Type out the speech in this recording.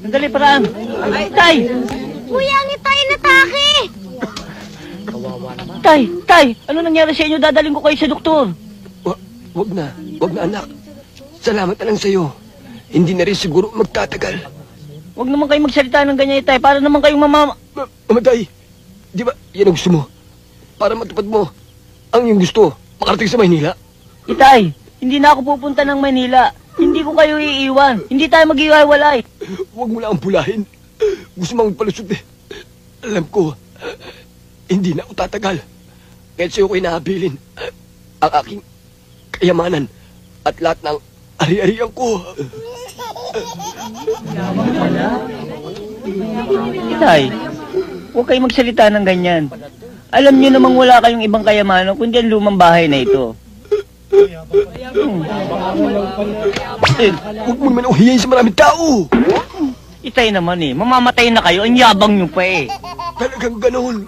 Sandali, paraan. Tay! Kuya, ang itay natake! Tay! Ano nangyari sa inyo? Dadaling ko kayo sa doktor. Wag na anak. Salamat na lang sa'yo. Hindi na rin siguro magtatagal. Huwag naman kayo magsalita ng ganyan, Tay. Para naman kayong Mamatay. Di ba yan ang gusto mo? Para matupad mo ang iyong gusto, makarating sa Maynila. Itay, hindi na ako pupunta ng Manila. Hindi ko kayo iiwan. Hindi tayo mag-iwalay. Huwag mo lang pulahin. Gusto mong magpalusot eh. Alam ko, hindi na ako tatagal. Kaya sa'yo ko inahabilin ang aking kayamanan at lahat ng ari-arian ko. Itay, huwag kayo magsalita ng ganyan. Alam niyo namang wala kayong ibang kayamanan kundi ang lumang bahay na ito. Huwag mo naman uhiyayin sa maraming tao. Itay naman eh, mamamatay na kayo, ang yabang niyo pa eh. Talagang ganoon.